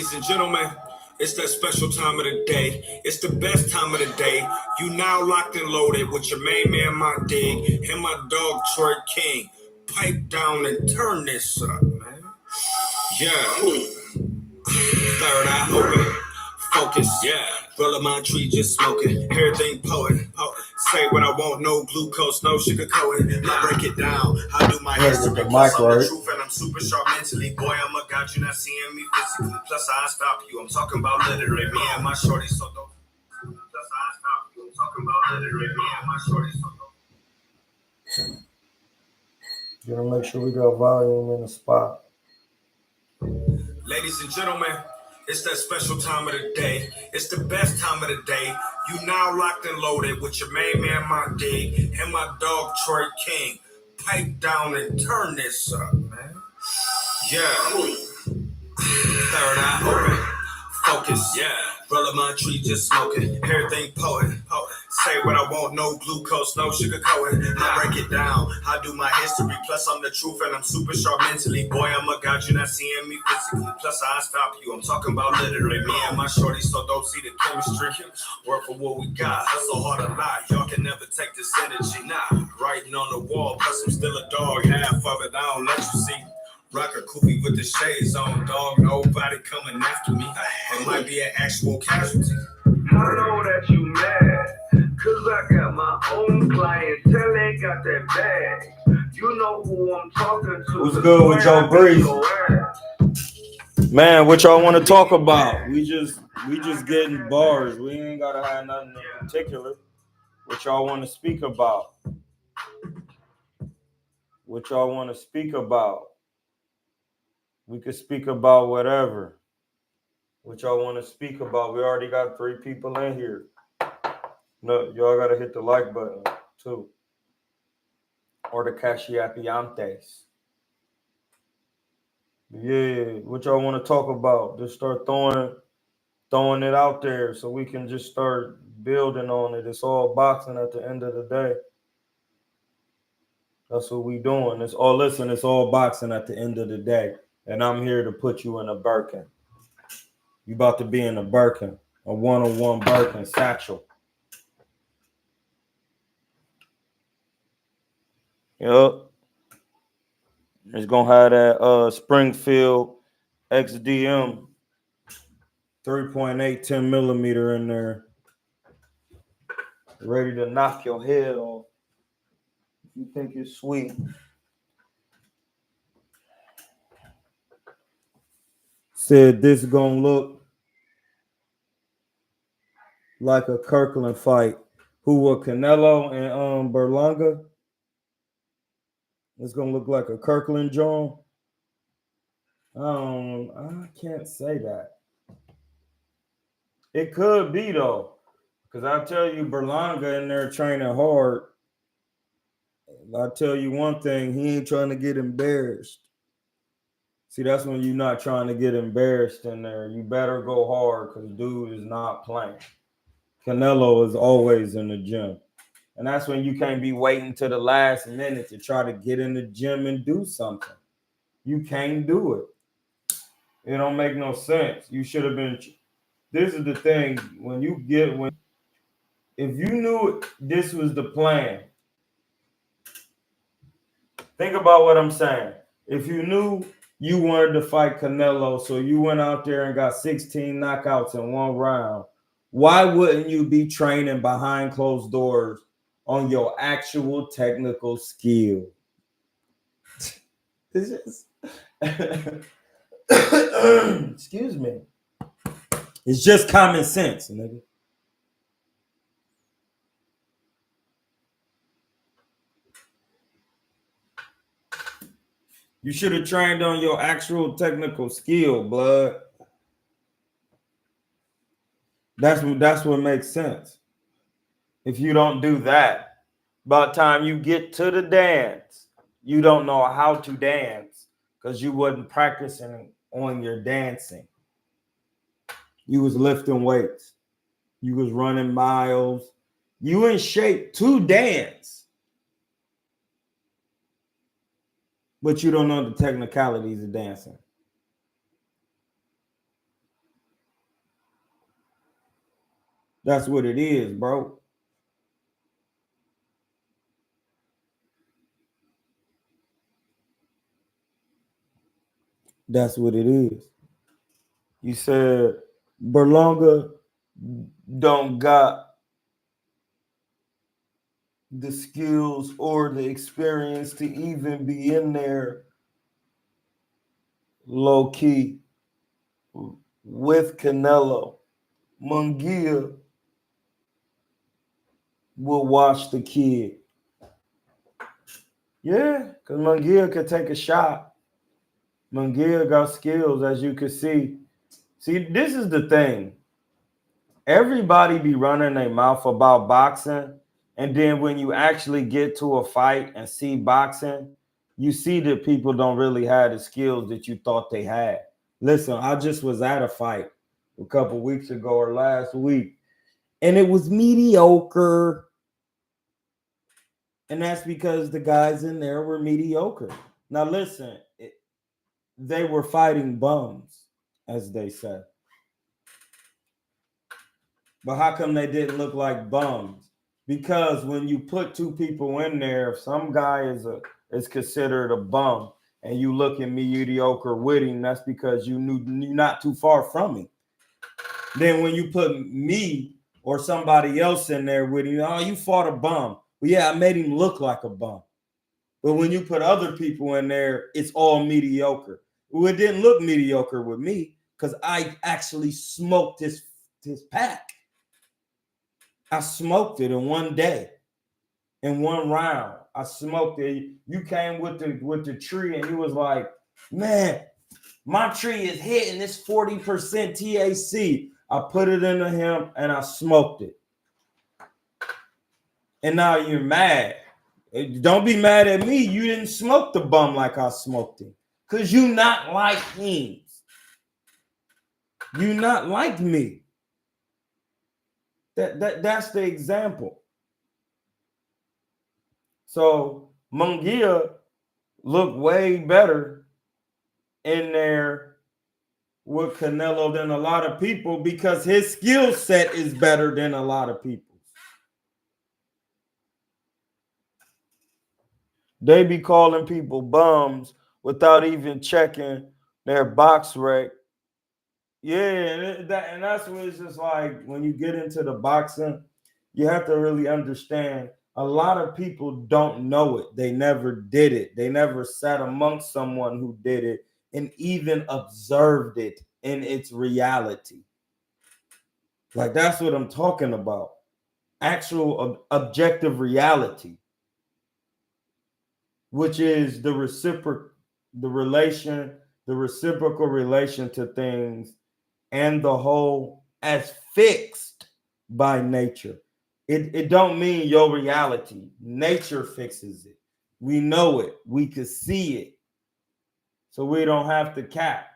Ladies and gentlemen, it's that special time of the day. It's the best time of the day. You now locked and loaded with your main man, my dig, and my dog, Troy King. Pipe down and turn this up, man. Yeah. Third eye open. Focus. Yeah. Roll up my tree, just smoking. Everything poet. Say what I want, no glucose, no sugar coating. I break it down. I do my history. Plus, I'm the truth and I'm super sharp mentally. Boy, I'm a god, you're not seeing me physically. Plus, I stop you. I'm talking about literally. Me and my shorty, so don't. Plus, I stop you. I'm talking about literally. Me and my shorty, so don't. Gotta make sure we got volume in the spot. Ladies and gentlemen, it's that special time of the day. It's the best time of the day. You now locked and loaded with your main man, my dig, and my dog, Troy King. Pipe down and turn this up, man. Yeah. Third eye open. Focus. Yeah. Roll up my tree, just smoking. Everything poet. Say what I want, no glucose, no sugar coating. I break it down. I do my history. Plus, I'm the truth and I'm super sharp mentally. Boy, I'm a god, you're not seeing me physically. Plus, I stop you. I'm talking about literally. Me and my shorty, so don't see the chemistry. Work for what we got. Hustle hard a lot. Y'all can never take this energy. Nah, writing on the wall. Plus, I'm still a dog. Half of it, I don't let you see. Rock a kufi with the shades on, dog. Nobody coming after me. It might be an actual casualty. I know that you mad, cause I got my own clientele, ain't got that bag. You know who I'm talking to. What's good with Joe Breeze? Man, what y'all want to talk about? We just getting bars. We ain't gotta have nothing in particular. What y'all want to speak about? What y'all want to speak about? We could speak about whatever. What y'all want to speak about? We already got 3 people in here. No, y'all gotta hit the like button too. Or the Cashiapiantes. Yeah, what y'all want to talk about? Just start throwing it out there so we can just start building on it. It's all boxing at the end of the day. That's what we doing. It's all boxing at the end of the day. And I'm here to put you in a Birkin. You about to be in a Birkin, a one-on-one Birkin satchel. Yup. It's gonna have that Springfield XDM 3.8 10 millimeter in there. Ready to knock your head off. If you think it's sweet. Said this is gonna look like a Kirkland fight. Who were Canelo and Berlanga? It's gonna look like a Kirkland John. I can't say that. It could be though, because I tell you, Berlanga in there training hard. I tell you one thing, he ain't trying to get embarrassed. See, that's when you're not trying to get embarrassed in there. You better go hard because dude is not playing. Canelo is always in the gym. And that's when you can't be waiting to the last minute to try to get in the gym and do something. You can't do it. It don't make no sense. You should have been. This is the thing. If you knew this was the plan, think about what I'm saying. If you knew you wanted to fight Canelo, so you went out there and got 16 knockouts in one round, why wouldn't you be training behind closed doors on your actual technical skill? This is excuse me. It's just common sense, nigga. You should have trained on your actual technical skill, blood. That's what makes sense. If you don't do that, by the time you get to the dance, you don't know how to dance because you wasn't practicing on your dancing. You was lifting weights. You was running miles. You in shape to dance. But you don't know the technicalities of dancing. That's what it is, bro. That's what it is. You said Berlanga don't got the skills or the experience to even be in there low key with Canelo. Munguia will watch the kid. Yeah, because Munguia could take a shot. Munguia got skills, as you can see. See, this is the thing. Everybody be running their mouth about boxing, and then when you actually get to a fight and see boxing, you see that people don't really have the skills that you thought they had. Listen, I just was at a fight a couple weeks ago or last week, and it was mediocre. And that's because the guys in there were mediocre. Now, listen, they were fighting bums, as they said. But how come they didn't look like bums? Because when you put two people in there, if some guy is considered a bum and you look at mediocre with him, that's because you're not too far from him. Then when you put me or somebody else in there with him, oh, you fought a bum. Well, yeah, I made him look like a bum. But when you put other people in there, it's all mediocre. Well, it didn't look mediocre with me because I actually smoked his pack. I smoked it in one day, in one round. I smoked it. You came with the tree and you was like, man, my tree is hitting this 40% THC. I put it into him and I smoked it. And now you're mad. Don't be mad at me. You didn't smoke the bum like I smoked it. Because you not like him. You not like me. That's the example. So Munguia looked way better in there with Canelo than a lot of people because his skill set is better than a lot of people's. They be calling people bums without even checking their box rec. Yeah, and that's what it's just like when you get into the boxing, you have to really understand a lot of people don't know it. They never did it. They never sat amongst someone who did it and even observed it in its reality. Like that's what I'm talking about. Actual objective reality, which is the reciprocal relation to things and the whole as fixed by nature. It don't mean your reality. Nature fixes it. We know it. We can see it. So we don't have to cap.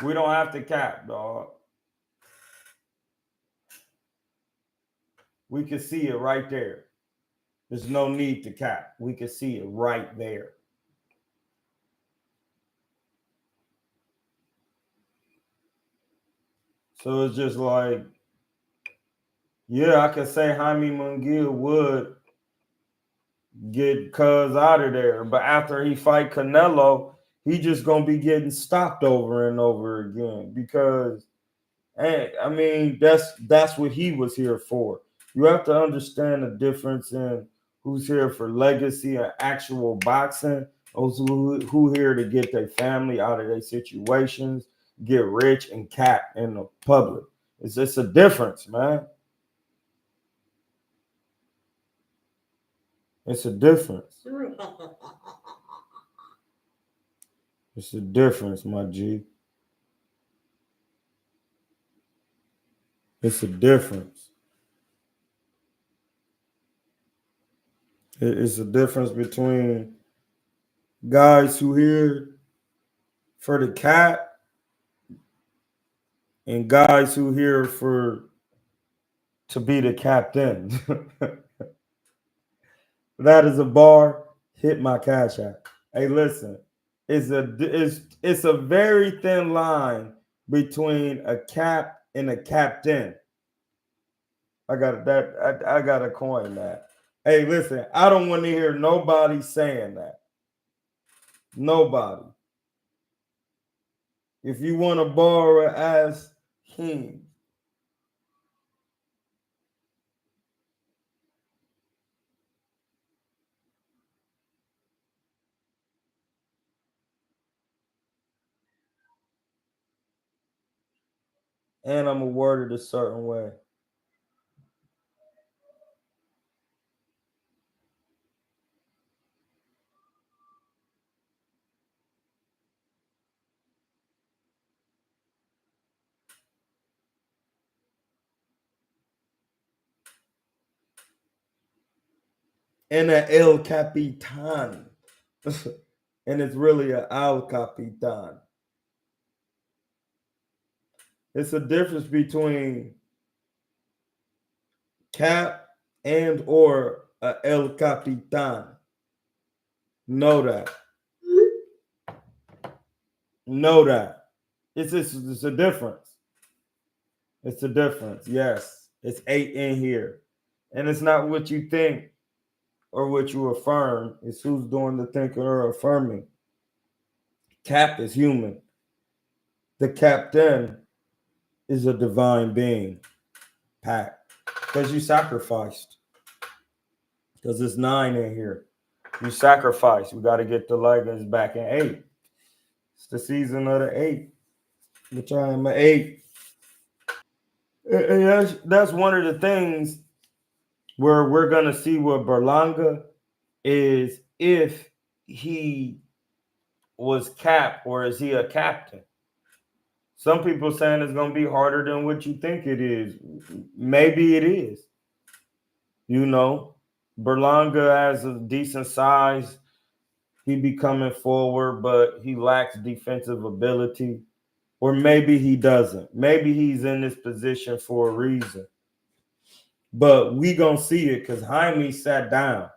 We don't have to cap, dog. We can see it right there. There's no need to cap. We can see it right there. So it's just like, yeah, I could say Jaime Munguia would get Cuz out of there. But after he fight Canelo, he just gonna be getting stopped over and over again because, I mean, that's what he was here for. You have to understand the difference in who's here for legacy and actual boxing, those who here to get their family out of their situations, get rich and cap in the public. It's just a difference, man. It's a difference. It's a difference, my G. It's a difference. It's a difference between guys who here for the cat and guys who here to be the captain. That is a bar. Hit my cash app. Hey, listen, it's a very thin line between a cap and a captain. I got that. I got to coin that. Hey, listen, I don't want to hear nobody saying that. Nobody. If you want to borrow it, ask him. And I'm going to word it a certain way. And a El Capitan. And it's really a Al Capitan. It's a difference between cap and or a El Capitan. Know that. Know that. It's a difference. It's a difference. Yes. It's 8 in here. And it's not what you think or what you affirm. It's who's doing the thinking or affirming. Cap is human. The captain is a divine being. Pack. Because you sacrificed. Because it's 9 in here. You sacrificed. We got to get the leggings back in 8. It's the season of the 8. Which I am an 8. And that's one of the things where we're going to see what Berlanga is, if he was cap or is he a captain. Some people saying it's going to be harder than what you think it is. Maybe it is. You know, Berlanga has a decent size. He be coming forward, but he lacks defensive ability. Or maybe he doesn't. Maybe he's in this position for a reason. But we gonna see it because Jaime sat down.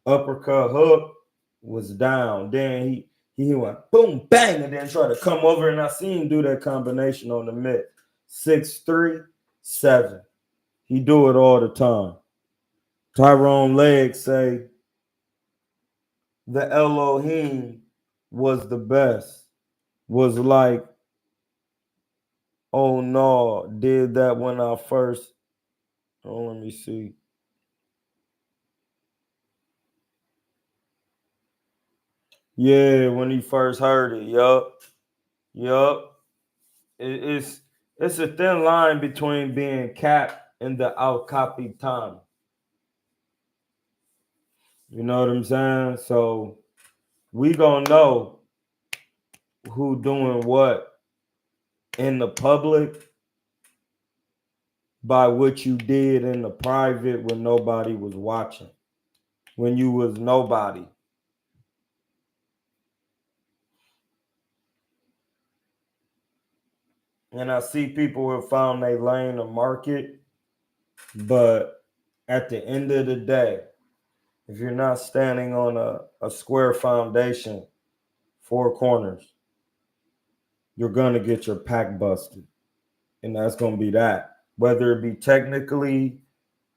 Uppercut hook was down. Then he went boom, bang, and then tried to come over. And I seen him do that combination on the mid. 6'3", 7. He do it all the time. Tyrone Legs say the Elohim was the best. Was like, oh no, did that when I first. Oh, let me see. Yeah, when he first heard it. Yup. It's a thin line between being cap and the Al Capitan. You know what I'm saying? So we gonna know who doing what in the public by what you did in the private when nobody was watching. When you was nobody. And I see people have found their lane to market, but at the end of the day, if you're not standing on a square foundation, 4 corners, you're going to get your pack busted. And that's going to be that. Whether it be technically,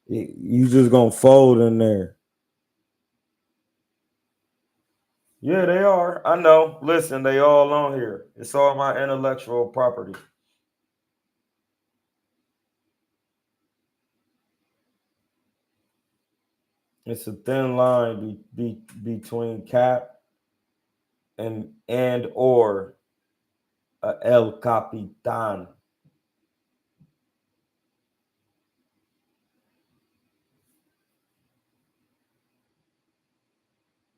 you just going to fold in there. Yeah, they are. I know. Listen, they all on here. It's all my intellectual property. It's a thin line between cap and or El Capitan.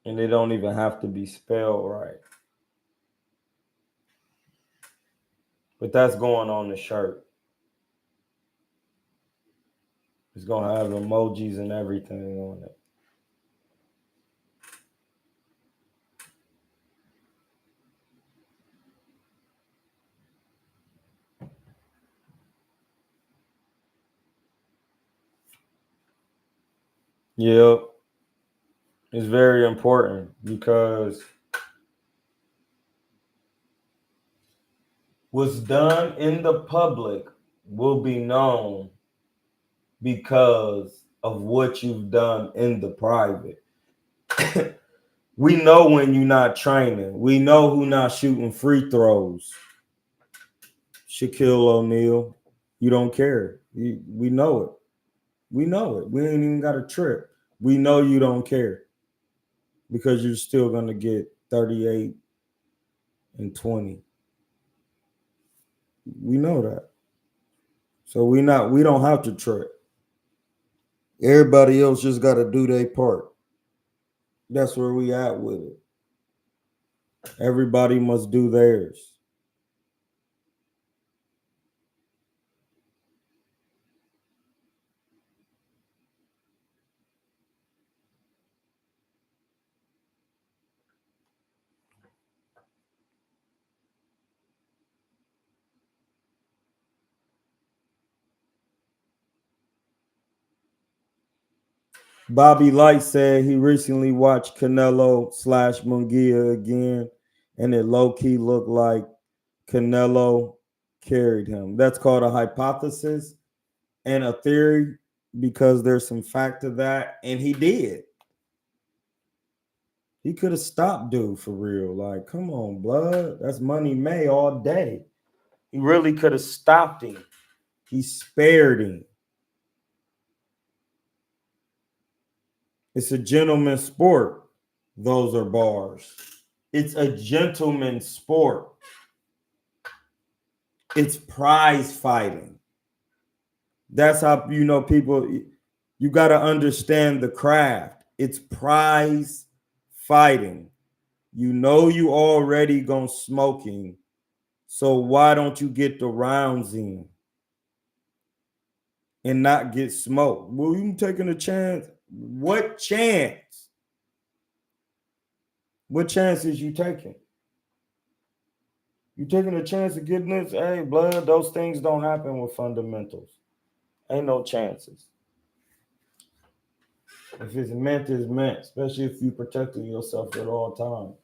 And they don't even have to be spelled right. But that's going on the shirt. It's going to have emojis and everything on it. Yep. It's very important because What's done in the public will be known because of what you've done in the private. We know when you're not training. We know who not shooting free throws. Shaquille O'Neal, you don't care. We know it. We know it. We ain't even got a trip. We know you don't care because you're still gonna get 38 and 20. We know that. So we don't have to trip. Everybody else just gotta do their part. That's where we at with it. Everybody must do theirs. Bobby Light said he recently watched Canelo / Munguia again, and it low key looked like Canelo carried him. That's called a hypothesis and a theory because there's some fact to that, and he did. He could have stopped dude for real. Like, come on, blood. That's Money May all day. He really could have stopped him. He spared him. It's a gentleman's sport. Those are bars. It's a gentleman's sport. It's prize fighting. That's how you know people. You got to understand the craft. It's prize fighting. You know you already gonna smoking, so why don't you get the rounds in and not get smoked? Well, you taking a chance. What chance? What chances you taking? You taking a chance of getting this? Hey, blood, those things don't happen with fundamentals. Ain't no chances. If it's meant, it's meant, especially if you protecting yourself at all times.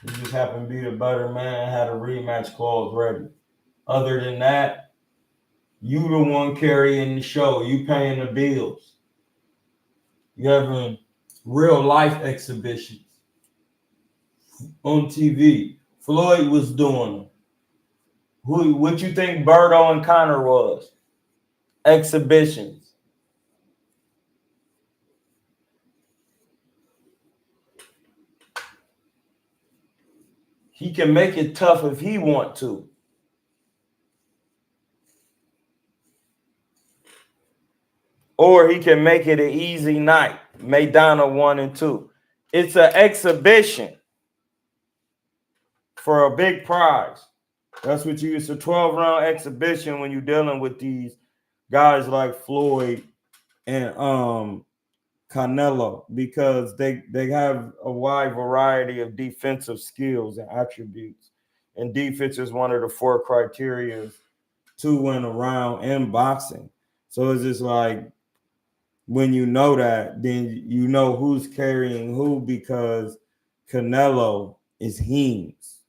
You just happen to be the better man and had a rematch clause ready. Other than that, you the one carrying the show. You paying the bills. You having real life exhibitions on TV. Floyd was doing them. What you think Birdo and Connor was? Exhibitions. He can make it tough if he want to. Or he can make it an easy night. Maidana 1 and 2. It's an exhibition for a big prize. That's what it's a 12-round exhibition when you're dealing with these guys like Floyd and Canelo, because they have a wide variety of defensive skills and attributes. And defense is one of the 4 criteria to win a round in boxing. So it's just like, when you know that, then you know who's carrying who, because Canelo is Heems.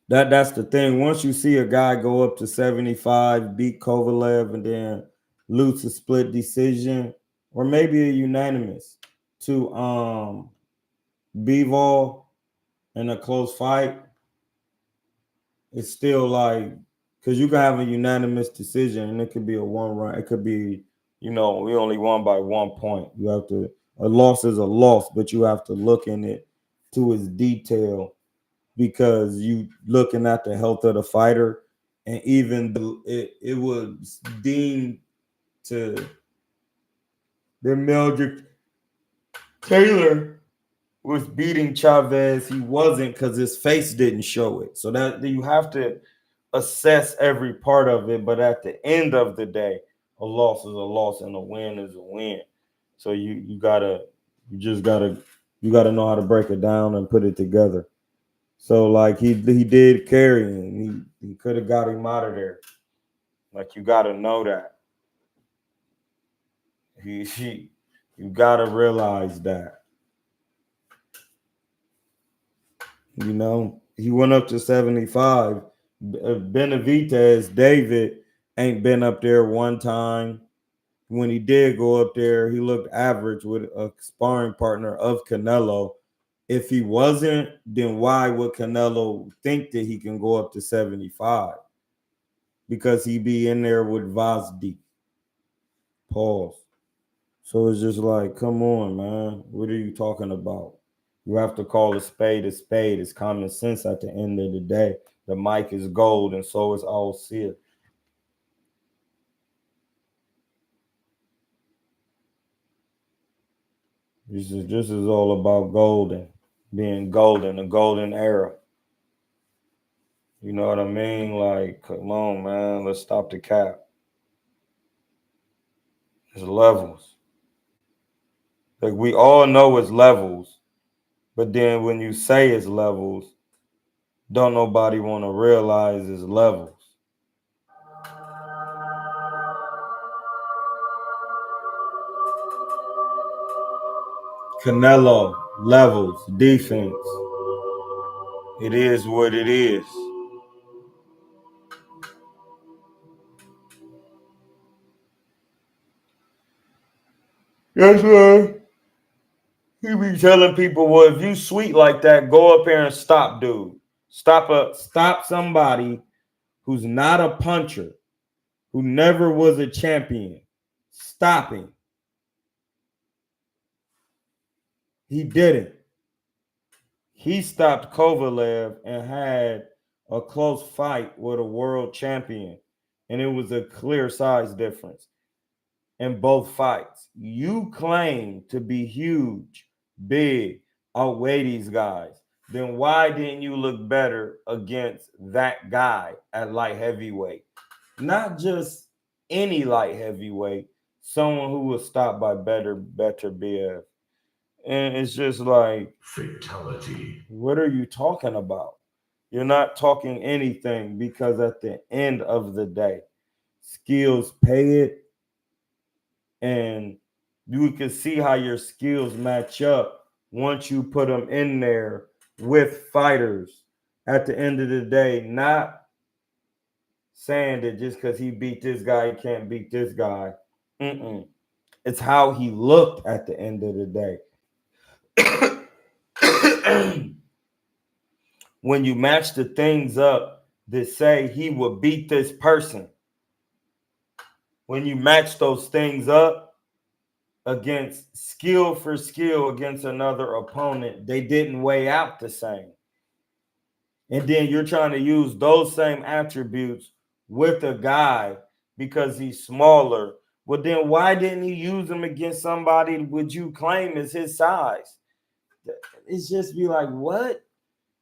That's the thing. Once you see a guy go up to 75, beat Kovalev, and then lose a split decision, or maybe a unanimous to Bivol in a close fight, it's still like, because you can have a unanimous decision and it could be a 1 round. It could be, we only won by 1 point. You have to, a loss is a loss, but you have to look in it to its detail, because you looking at the health of the fighter, and even it was deemed to the Mildred Taylor was beating Chavez. He wasn't, because his face didn't show it. So that you have to assess every part of it, but at the end of the day, a loss is a loss and a win is a win. So you gotta know how to break it down and put it together. So like he did carry him. He could have got him out of there. Like, you gotta know that. You gotta realize that. You know, he went up to 75. Benavidez, David, ain't been up there one time. When he did go up there, he looked average with a sparring partner of Canelo. If he wasn't, then why would Canelo think that he can go up to 75? Because he be in there with Vazdi. Pause. So it's just like, come on, man. What are you talking about? You have to call a spade a spade. It's common sense at the end of the day. The mic is gold, and so is all seer. This is all about golden, being golden, a golden era. You know what I mean? Like, come on, man. Let's stop the cap. There's levels. Like, we all know it's levels, but then when you say it's levels, don't nobody want to realize it's levels. Canelo, levels, defense. It is what it is. That's right. He be telling people, well, if you sweet like that, go up here and stop, dude. Stop somebody who's not a puncher, who never was a champion. Stop him. He didn't. He stopped Kovalev and had a close fight with a world champion, and it was a clear size difference in both fights. You claim to be huge, big, outweigh these guys. Then why didn't you look better against that guy at light heavyweight? Not just any light heavyweight, someone who was stopped by better BF. And it's just like, fatality. What are you talking about? You're not talking anything, because at the end of the day, skills pay it, and you can see how your skills match up once you put them in there with fighters. At the end of the day, not saying that just because he beat this guy, he can't beat this guy. It's how he looked at the end of the day. When you match the things up that say he would beat this person, when you match those things up against skill for skill against another opponent, they didn't weigh out the same. And then you're trying to use those same attributes with a guy because he's smaller. Well, then why didn't he use them against somebody would you claim is his size? It's just be like, what?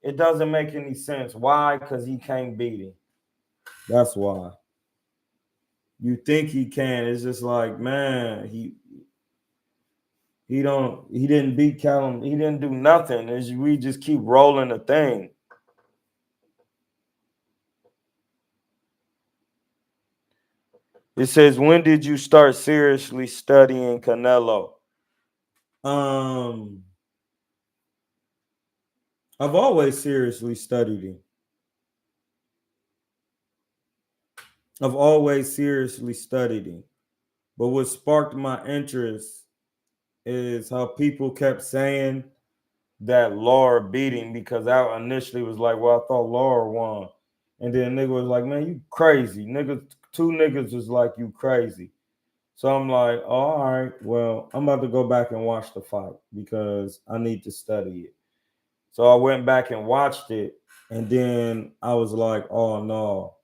It doesn't make any sense. Why? Because he can't beat him. That's why. You think he can. It's just like, man, he didn't beat Callum. He didn't do nothing. We just keep rolling the thing. It says, when did you start seriously studying Canelo? I've always seriously studied him. I've always seriously studied him. But what sparked my interest is how people kept saying that Laura beat him, because I initially was like, well, I thought Laura won. And then nigga was like, man, you crazy. Niggas, two niggas was like, you crazy. So I'm like, oh, all right, well, I'm about to go back and watch the fight because I need to study it. So I went back and watched it, and then I was like, oh no,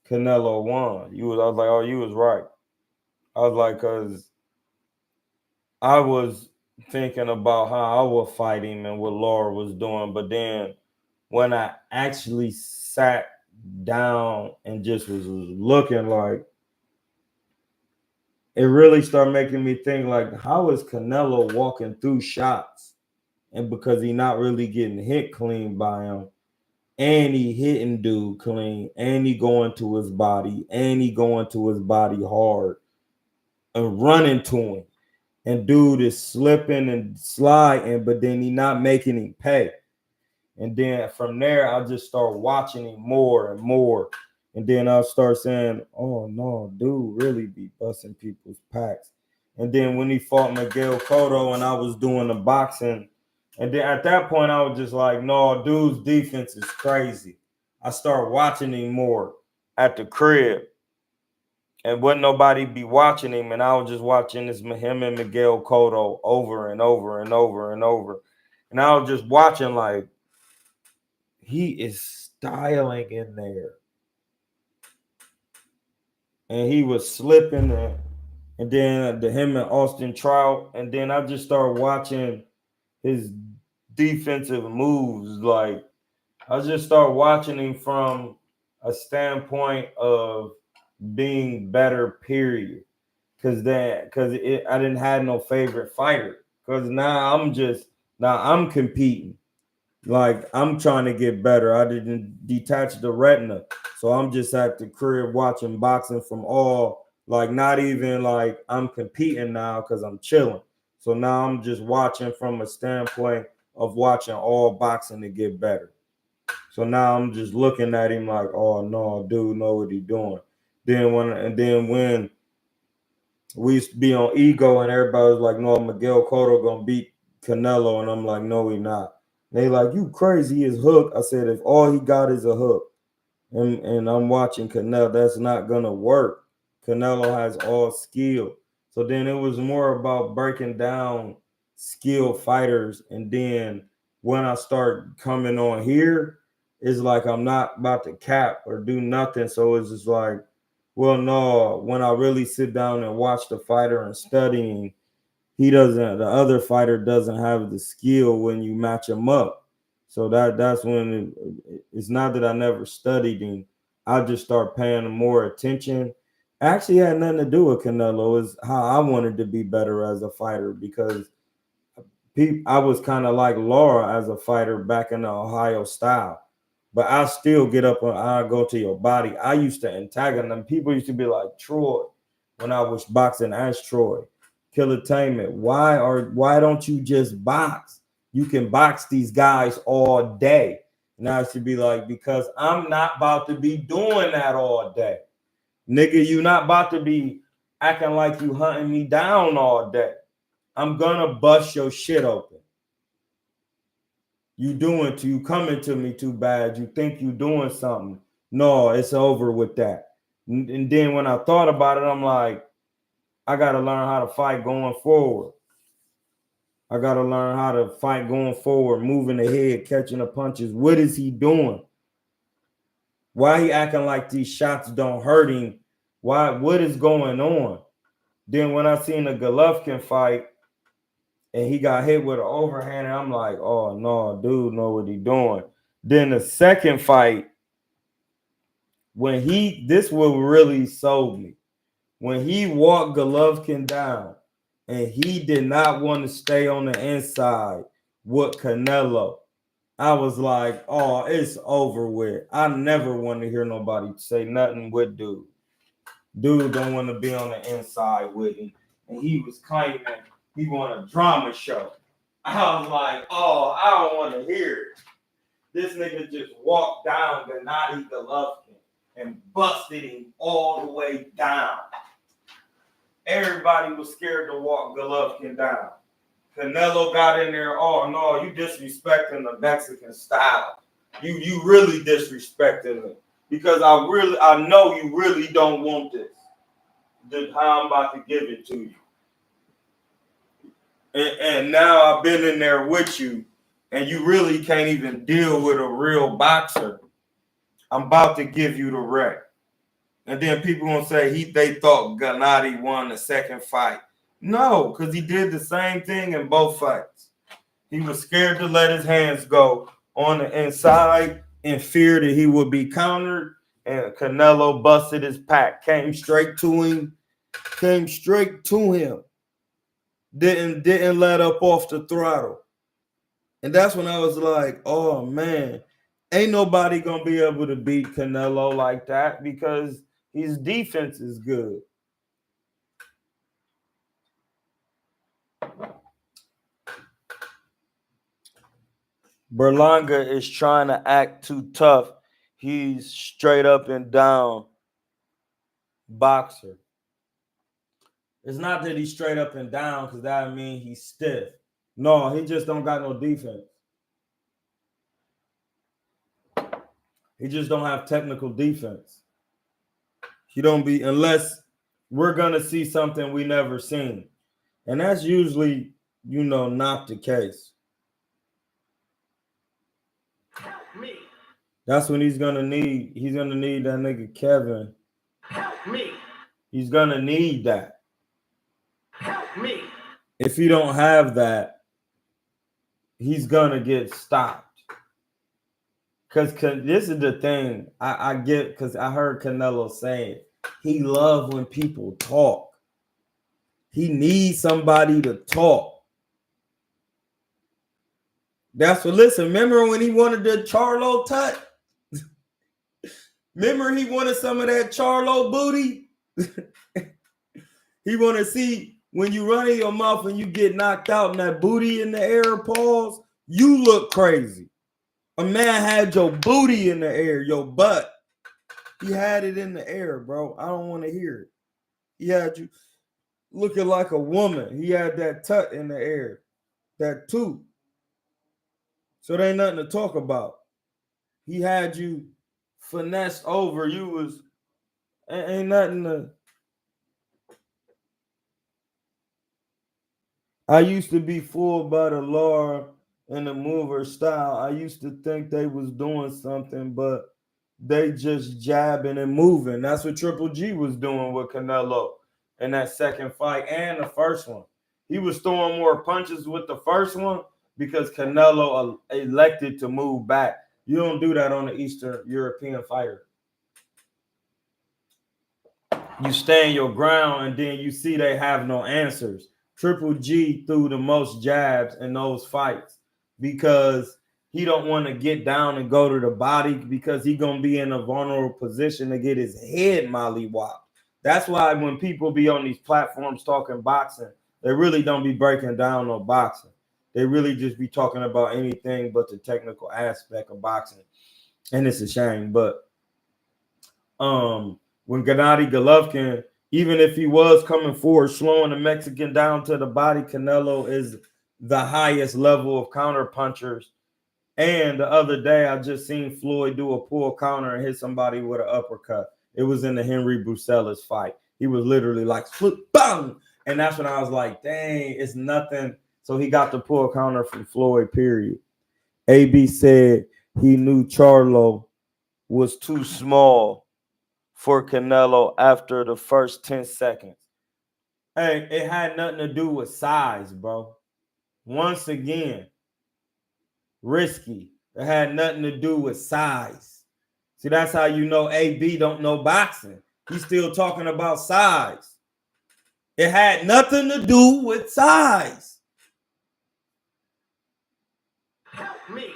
Canelo won. I was like, oh, you was right. I was like, because I was thinking about how I would fight him and what Laura was doing. But then when I actually sat down and just was looking, like, it really started making me think, like, how is Canelo walking through shots? And because he not really getting hit clean by him, and he hitting dude clean, and he going to his body, hard and running to him. And dude is slipping and sliding, but then he not making him pay. And then from there, I just start watching him more and more. And then I'll start saying, oh no, dude really be busting people's packs. And then when he fought Miguel Cotto and I was doing the boxing, and then at that point I was just like, no, dude's defense is crazy. I started watching him more at the crib. And wouldn't nobody be watching him, and I was just watching him and Miguel Cotto over and over and over and over. And I was just watching like, he is styling in there. And he was slipping and then him and Austin Trout. And then I just started watching his defensive moves. Like I just started watching him from a standpoint of being better, period. Because I didn't have no favorite fighter. Because now I'm competing. Like I'm trying to get better. I didn't detach the retina. So I'm just at the crib watching boxing from all, like not even like I'm competing now because I'm chilling. So now I'm just watching from a standpoint of watching all boxing to get better. So now I'm just looking at him like, oh no, dude know what he doing. Then when we used to be on ego and everybody was like, no, Miguel Cotto gonna beat Canelo, and I'm like, no, he not. They like, you crazy, his hook. I said, if all he got is a hook, and I'm watching Canelo, that's not gonna work. Canelo has all skill. So then it was more about breaking down skill fighters, and then when I start coming on here, it's like I'm not about to cap or do nothing. So it's just like, well, no, when I really sit down and watch the fighter and studying, the other fighter doesn't have the skill when you match him up. So that's when it's not that I never studied him. I just start paying more attention. Actually had nothing to do with Canelo. Is how I wanted to be better as a fighter, because I was kind of like Laura as a fighter back in the Ohio style. But I still get up and I go to your body. I used to antagonize them. People used to be like, Troy, when I was boxing as Troy, Kilatainment, why don't you just box? You can box these guys all day. And I used to be like, because I'm not about to be doing that all day. Nigga, you not about to be acting like you hunting me down all day. I'm gonna bust your shit open. You coming to me too bad. You think you doing something. No, it's over with that. And then when I thought about it, I'm like, I gotta learn how to fight going forward. I gotta learn how to fight going forward, moving the head, catching the punches. What is he doing? Why he acting like these shots don't hurt him? What is going on? Then when I seen the Golovkin fight and he got hit with an overhand, and I'm like, oh no, dude know what he doing. Then the second fight, this will really sold me. When he walked Golovkin down and he did not want to stay on the inside with Canelo, I was like, oh, it's over with. I never want to hear nobody say nothing with dude. Dude don't want to be on the inside with him. And he was claiming he want a drama show. I was like, oh, I don't want to hear it. This nigga just walked down Gennady Golovkin and busted him all the way down. Everybody was scared to walk Golovkin down. Canelo got in there, oh no, you disrespecting the Mexican style. You really disrespecting it. Because I know you really don't want this. How I'm about to give it to you. And now I've been in there with you, and you really can't even deal with a real boxer. I'm about to give you the wreck. And then people gonna say they thought Gennady won the second fight. No, because he did the same thing in both fights. He was scared to let his hands go on the inside in fear that he would be countered. And Canelo busted his pack, came straight to him. Didn't let up off the throttle. And that's when I was like, oh man, ain't nobody gonna be able to beat Canelo like that because his defense is good. Berlanga is trying to act too tough. He's straight up and down boxer. It's not that he's straight up and down because that means he's stiff. No, he just don't got no defense. He just don't have technical defense. He don't be, unless we're gonna see something we never seen. And that's usually, not the case. Help me. That's when he's gonna need that nigga Kevin. Help me. He's gonna need that. Help me. If he don't have that, he's gonna get stopped. Cause this is the thing I get, because I heard Canelo saying he loves when people talk. He needs somebody to talk. That's what. Listen, remember when he wanted the Charlo tut? Remember he wanted some of that Charlo booty? He want to see when you run in your mouth and you get knocked out and that booty in the air, pause, you look crazy. A man had your booty in the air, your butt. He had it in the air, bro. I don't want to hear it. He had you looking like a woman. He had that tut in the air, that tooth. So there ain't nothing to talk about. He had you finessed over. You was, ain't nothing to. I used to be fooled by the Laura and the mover style. I used to think they was doing something, but they just jabbing and moving. That's what Triple G was doing with Canelo in that second fight and the first one. He was throwing more punches with the first one because Canelo elected to move back. You don't do that on an Eastern European fighter. You stand your ground and then you see they have no answers. Triple G threw the most jabs in those fights because he don't want to get down and go to the body because he going to be in a vulnerable position to get his head mollywopped. That's why when people be on these platforms talking boxing, they really don't be breaking down on boxing. They really just be talking about anything but the technical aspect of boxing. And it's a shame. But when Gennady Golovkin, even if he was coming forward, slowing the Mexican down to the body, Canelo is the highest level of counter punchers. And the other day, I just seen Floyd do a pull counter and hit somebody with an uppercut. It was in the Henry Brucella's fight. He was literally like, bang! And that's when I was like, dang, it's nothing. So he got the pull counter from Floyd, period. AB said he knew Charlo was too small for Canelo after the first 10 seconds. Hey, it had nothing to do with size, bro. Once again, risky. It had nothing to do with size. See, that's how you know AB don't know boxing. He's still talking about size. It had nothing to do with size. Help me.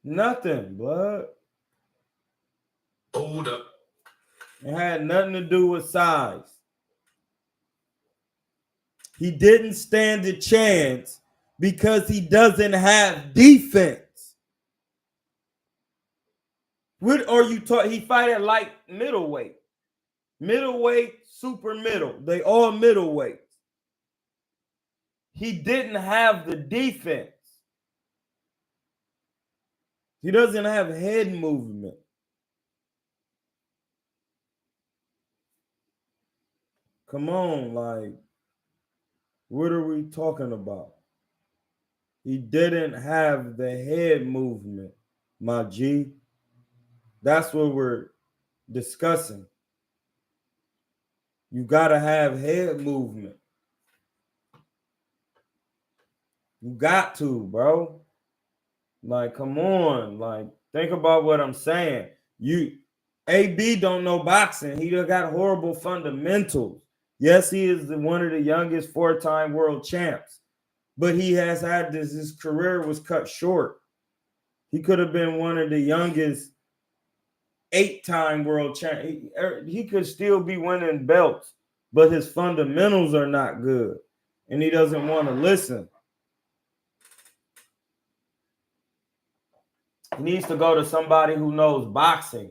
Nothing, blood. Hold up. It had nothing to do with size. He didn't stand a chance because he doesn't have defense. What are you talking? He fight at like middleweight. Middleweight, super middle. They all middleweights. He didn't have the defense. He doesn't have head movement. Come on, like, what are we talking about? He didn't have the head movement, my G. That's what we're discussing. You gotta have head movement. You got to, bro. Like, come on. Like, think about what I'm saying. AB don't know boxing. He got horrible fundamentals. Yes, he is one of the youngest four-time world champs, but he has had this. His career was cut short. He could have been one of the youngest 8-time world champ. He could still be winning belts, but his fundamentals are not good. and he doesn't want to listen. He needs to go to somebody who knows boxing.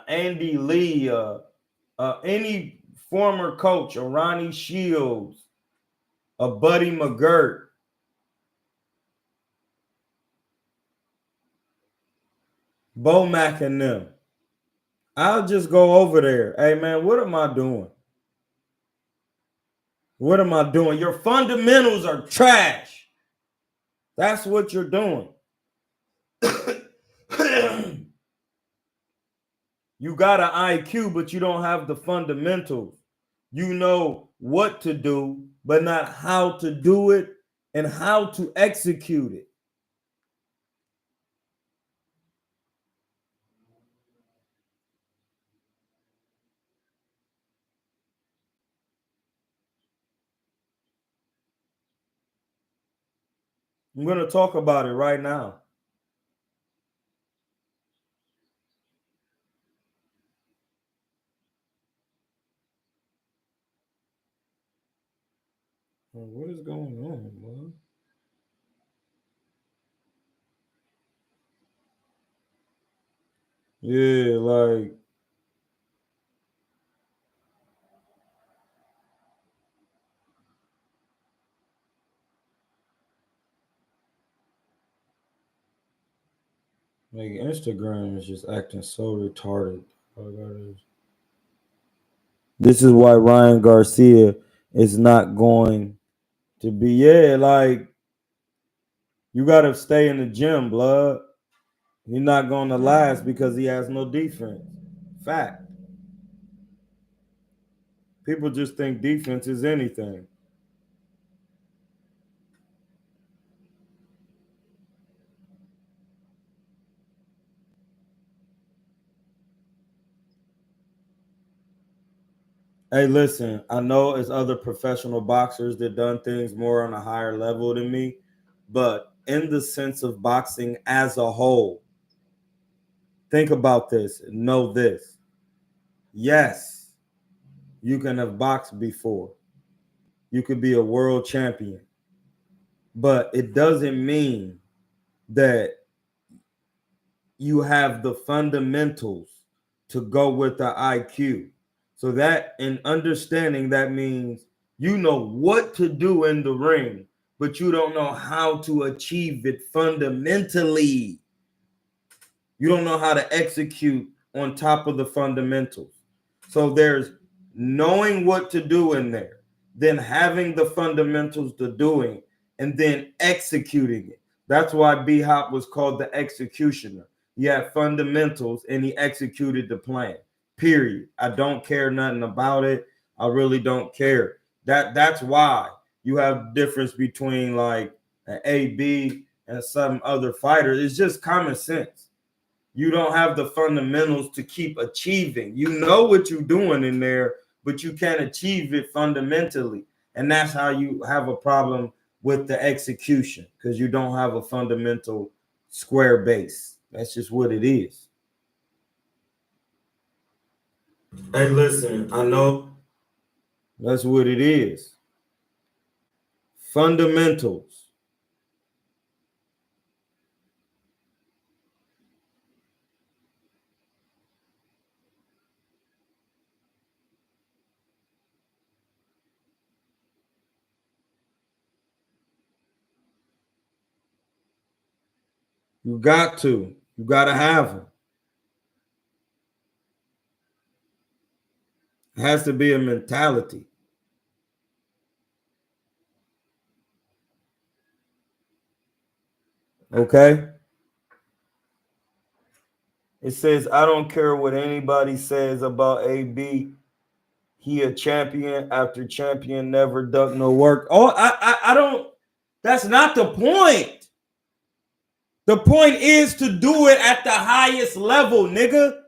Andy Lee, any former coach, a Ronnie Shields, a Buddy McGirt. Bomac and them. I'll just go over there. Hey, man, what am I doing? What am I doing? Your fundamentals are trash. That's what you're doing. You got an IQ, but you don't have the fundamentals. You know what to do, but not how to do it and how to execute it. I'm going to talk about it right now. What is going on, man? Yeah, like Instagram is just acting so retarded. This is why Ryan Garcia is not going to be. Yeah, like you got to stay in the gym, blood. He's not going to last because he has no defense. Fact. People just think defense is anything. Hey, listen, I know it's other professional boxers that done things more on a higher level than me, but in the sense of boxing as a whole, think about this, know this. Yes, you can have boxed before. You could be a world champion, but it doesn't mean that you have the fundamentals to go with the IQ. So that in understanding, that means you know what to do in the ring, but you don't know how to achieve it fundamentally. You don't know how to execute on top of the fundamentals. So there's knowing what to do in there, then having the fundamentals to doing, and then executing it. That's why B-Hop was called the executioner. He had fundamentals and he executed the plan. Period. I don't care nothing about it. I really don't care. That's why you have difference between like an AB and some other fighters. It's just common sense. You don't have the fundamentals to keep achieving. You know what you're doing in there, but you can't achieve it fundamentally. And that's how you have a problem with the execution, because you don't have a fundamental square base. That's just what it is. Hey, listen, I know that's what it is. Fundamentals. You got to have them. It has to be a mentality. Okay? It says, I don't care what anybody says about AB. He a champion after champion, never duck no work. Oh, I don't. That's not the point. The point is to do it at the highest level, nigga.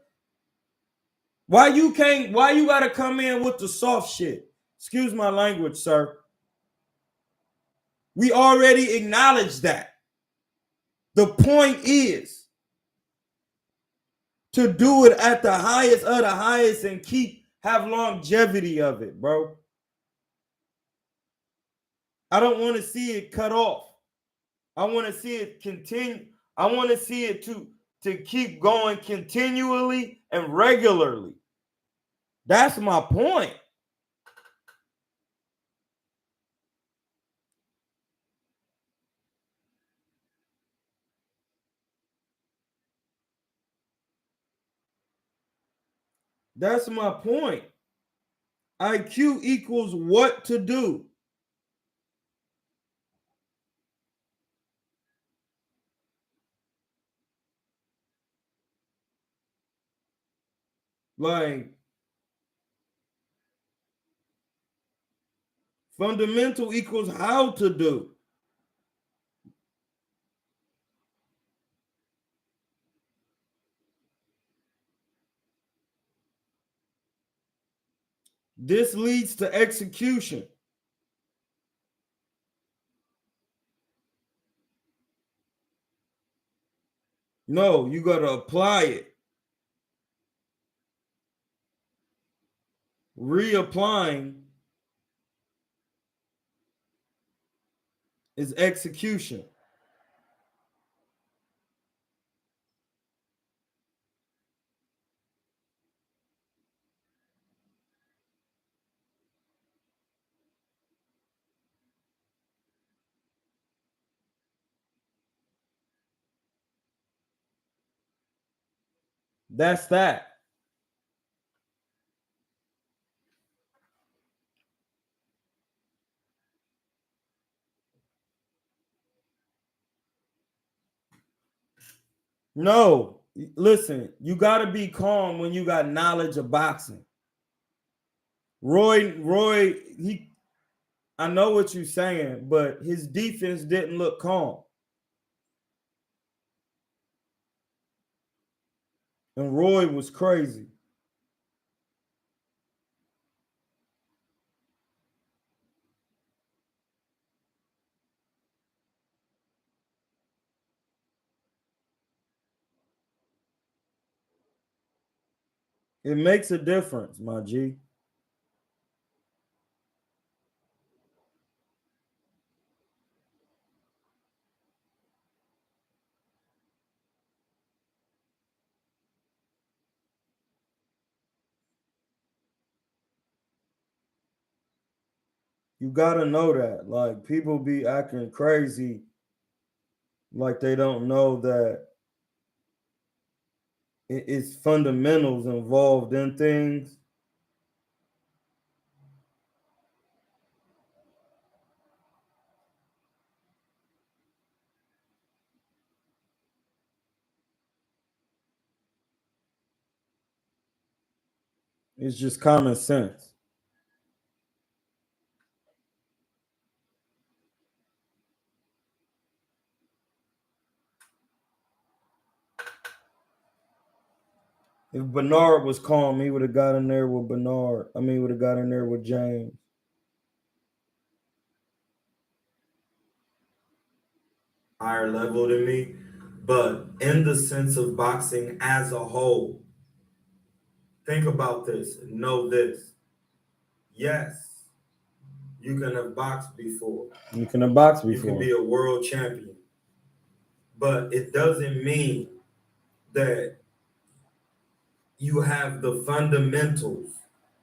Why you gotta come in with the soft shit? Excuse my language, sir. We already acknowledged that. The point is to do it at the highest of the highest and have longevity of it, bro. I don't want to see it cut off. I want to see it continue. I want to see it to keep going continually and regularly. That's my point. That's my point. IQ equals what to do. Like, fundamental equals how to do. This leads to execution. No, you got to apply it. Reapplying is execution. That's that. No, listen, you got to be calm when you got knowledge of boxing. Roy, I know what you're saying, but his defense didn't look calm. And Roy was crazy. It makes a difference, my G. You gotta know that. Like, people be acting crazy like they don't know that it's fundamentals involved in things. It's just common sense. If Bernard was calm, he would have got in there with Bernard. I mean, would have got in there with James. Higher level than me, but in the sense of boxing as a whole, think about this. Know this. Yes, you can have boxed before. You can have boxed before. You can be a world champion, but it doesn't mean that you have the fundamentals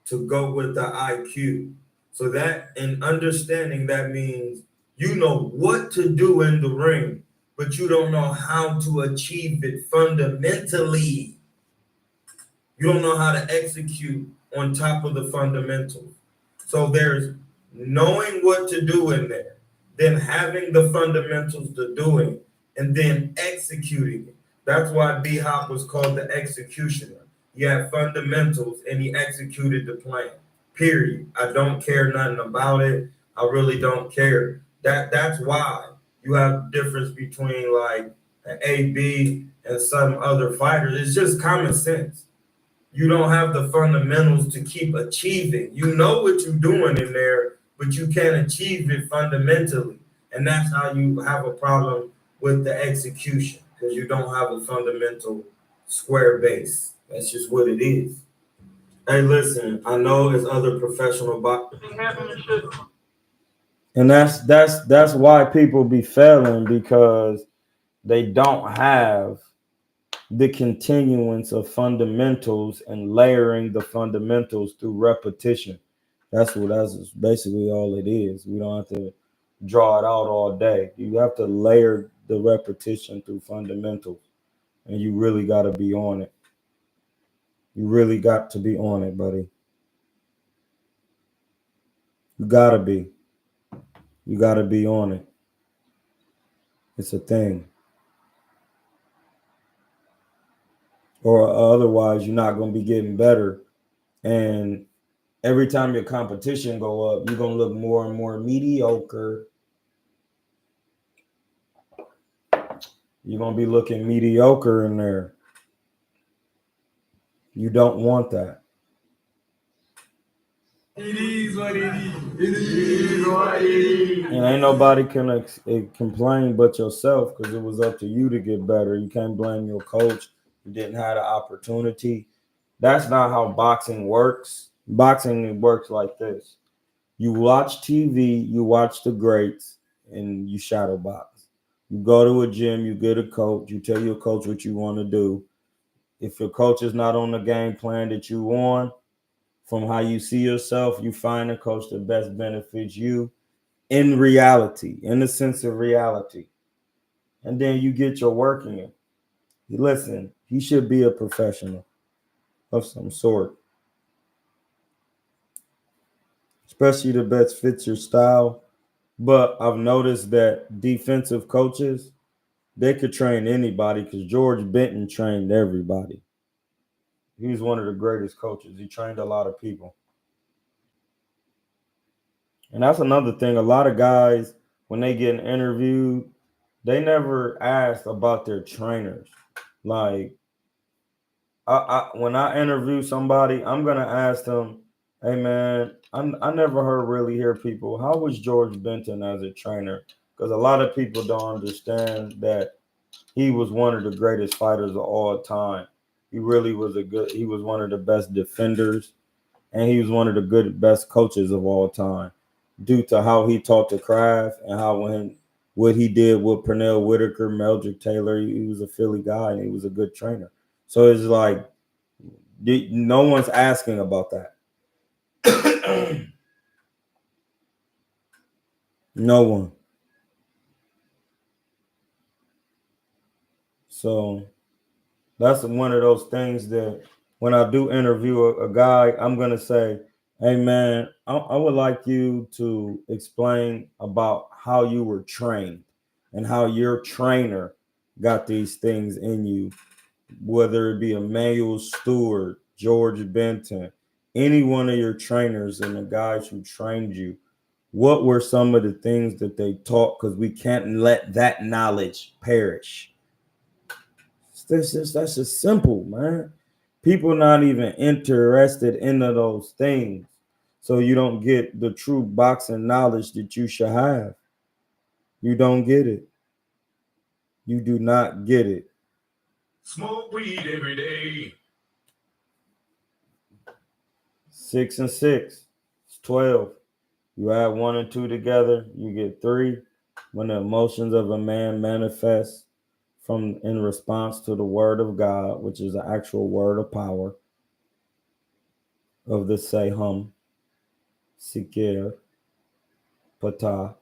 to go with the IQ. So that, in understanding, that means you know what to do in the ring, but you don't know how to achieve it fundamentally. You don't know how to execute on top of the fundamentals. So there's knowing what to do in there, then having the fundamentals to do it, and then executing it. That's why B-Hop was called the executioner. He had fundamentals and he executed the plan. Period. I don't care nothing about it. I really don't care. That's why you have difference between like an AB and some other fighters. It's just common sense. You don't have the fundamentals to keep achieving. You know what you're doing in there, but you can't achieve it fundamentally. And that's how you have a problem with the execution, because you don't have a fundamental square base. That's just what it is. Hey, listen, I know it's other professional boxers. And that's why people be failing, because they don't have the continuance of fundamentals and layering the fundamentals through repetition. That's basically all it is. We don't have to draw it out all day. You have to layer the repetition through fundamentals, and you really got to be on it. You really got to be on it, buddy. You gotta be. You gotta be on it. It's a thing. Or otherwise, you're not gonna be getting better. And every time your competition go up, you're gonna look more and more mediocre. You're gonna be looking mediocre in there. You don't want that. It is what it is. It is what it is. And ain't nobody can complain but yourself, because it was up to you to get better. You can't blame your coach. You didn't have the opportunity. That's not how boxing works. Boxing works like this. You watch TV, you watch the greats, and you shadow box. You go to a gym, you get a coach, you tell your coach what you want to do. If your coach is not on the game plan that you want, from how you see yourself, you find a coach that best benefits you in reality, in the sense of reality. And then you get your work in. Listen, he should be a professional of some sort, especially the best fits your style. But I've noticed that defensive coaches, they could train anybody, because George Benton trained everybody. He's one of the greatest coaches. He trained a lot of people. And that's another thing. A lot of guys, when they get interviewed, they never ask about their trainers. Like, when I interview somebody, I'm gonna ask them, "Hey man, I never hear people. How was George Benton as a trainer?" Because a lot of people don't understand that he was one of the greatest fighters of all time. He really was he was one of the best defenders, and he was one of the best coaches of all time, due to how he taught the craft and what he did with Pernell Whitaker, Meldrick Taylor. He was a Philly guy, and he was a good trainer. So it's like, no one's asking about that. No one. So that's one of those things that when I do interview a guy, I'm going to say, "Hey man, I would like you to explain about how you were trained and how your trainer got these things in you, whether it be Emmanuel Stewart, George Benton, any one of your trainers and the guys who trained you. What were some of the things that they taught? Because we can't let that knowledge perish." That's just simple, man. People not even interested into those things. So you don't get the true boxing knowledge that you should have. You don't get it. You do not get it. Smoke weed every day. 6 and 6. It's 12. You add 1 and 2 together, you get 3. When the emotions of a man manifest in response to the word of God, which is the actual word of power of the Sehum, Sikir, Patah.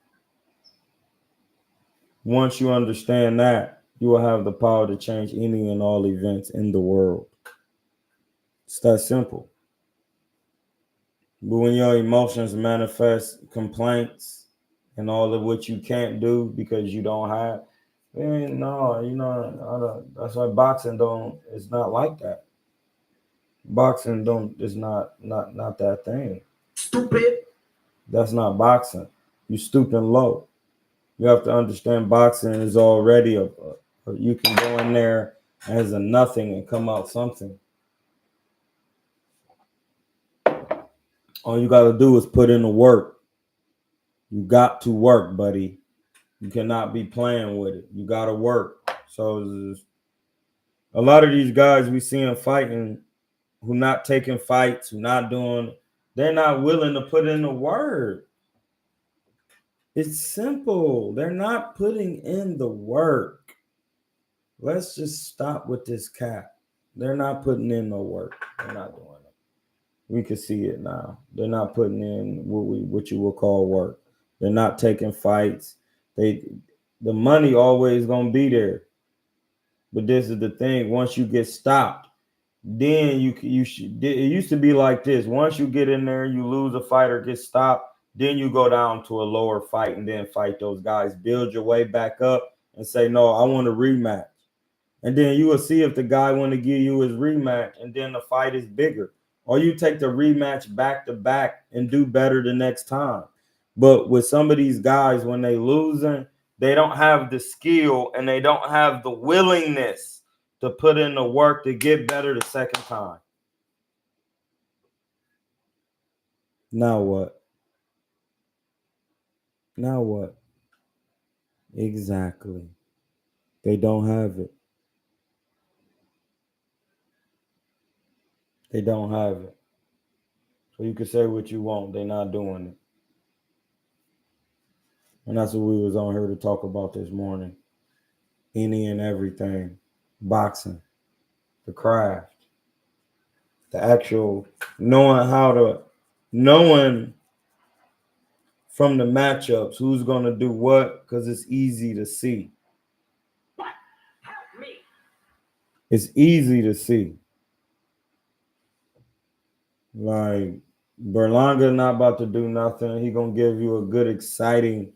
Once you understand that, you will have the power to change any and all events in the world. It's that simple. But when your emotions manifest complaints and all of what you can't do because you don't have, no, that's why boxing it's not like that. Boxing is not that thing. Stupid. That's not boxing. You stooping low. You have to understand boxing is already you can go in there as a nothing and come out something. All you got to do is put in the work. You got to work, buddy. You cannot be playing with it. You got to work. So a lot of these guys we see them fighting, who not taking fights, who not doing, they're not willing to put in the work. It's simple. They're not putting in the work. Let's just stop with this cap. They're not putting in no work. They're not doing it. We can see it now. They're not putting in what you will call work. They're not taking fights. The money always gonna be there. But this is the thing. Once you get stopped, then you should. It used to be like this. Once you get in there, you lose a fight or get stopped, then you go down to a lower fight and then fight those guys. Build your way back up and say, no, I want a rematch. And then you will see if the guy want to give you his rematch, and then the fight is bigger. Or you take the rematch back to back and do better the next time. But with some of these guys, when they losing, they don't have the skill and they don't have the willingness to put in the work to get better the second time. Now what? Now what? Exactly. They don't have it. They don't have it. So you can say what you want. They're not doing it. And that's what we was on here to talk about this morning. Any and everything. Boxing. The craft. The actual knowing from the matchups who's going to do what, because it's easy to see. It's easy to see. Like, Berlanga not about to do nothing. He going to give you a good, exciting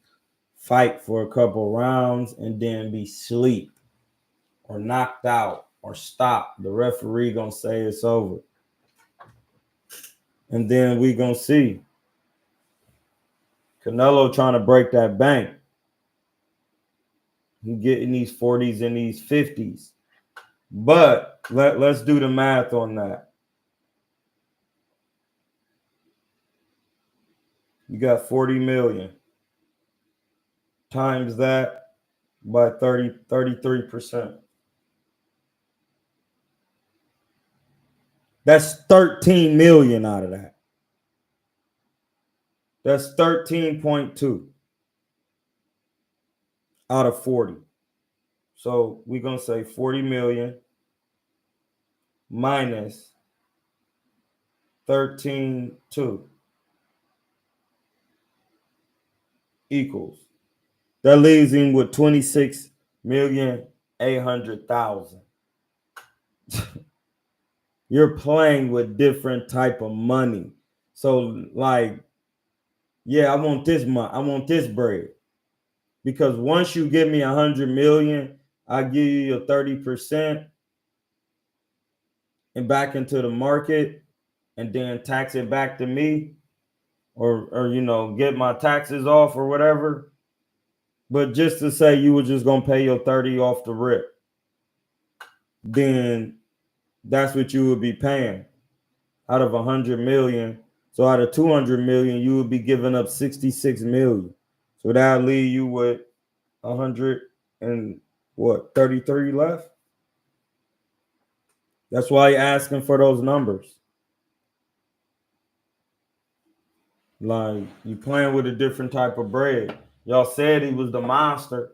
fight for a couple rounds and then be sleep or knocked out or stopped. The referee going to say it's over. And then we going to see Canelo trying to break that bank. He getting these 40s and these 50s. But let's do the math on that. You got 40 million. Times that by 33%. That's 13 million out of that. That's 13.2 out of 40. So we're going to say 40 million minus 13.2 equals. That leaves him with 26,800,000. You're playing with different type of money. So like, yeah, I want this money. I want this bread. Because once you give me 100 million, I give you your 30% and back into the market and then tax it back to me or you know, get my taxes off or whatever. But just to say you were just going to pay your 30 off the rip, then that's what you would be paying out of 100 million. So out of 200 million, you would be giving up 66 million. So that'll leave you with 33 left. That's why you're asking for those numbers. Like, you playing with a different type of bread. Y'all said he was the monster.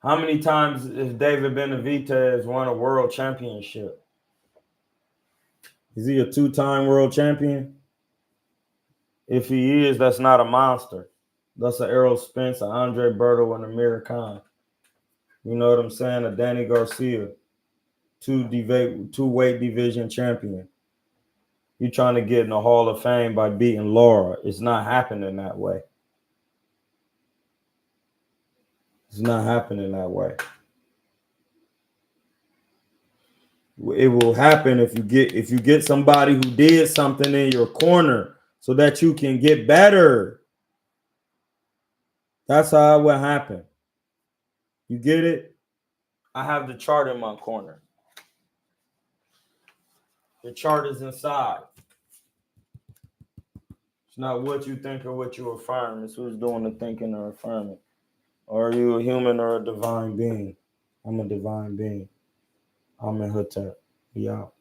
How many times has David Benavidez won a world championship? Is he a 2-time world champion? If he is, that's not a monster. That's an Errol Spence, an Andre Berto, and a Amir Khan. You know what I'm saying? A Danny Garcia, two-weight division champion. You're trying to get in the Hall of Fame by beating Laura. It's not happening that way. It's not happening that way. It will happen if you get somebody who did something in your corner so that you can get better. That's how it will happen. You get it? I have the chart in my corner. The chart is inside. It's not what you think or what you affirm. It's who's doing the thinking or affirming. Are you a human or a divine being? I'm a divine being. I'm in Hotep. We out.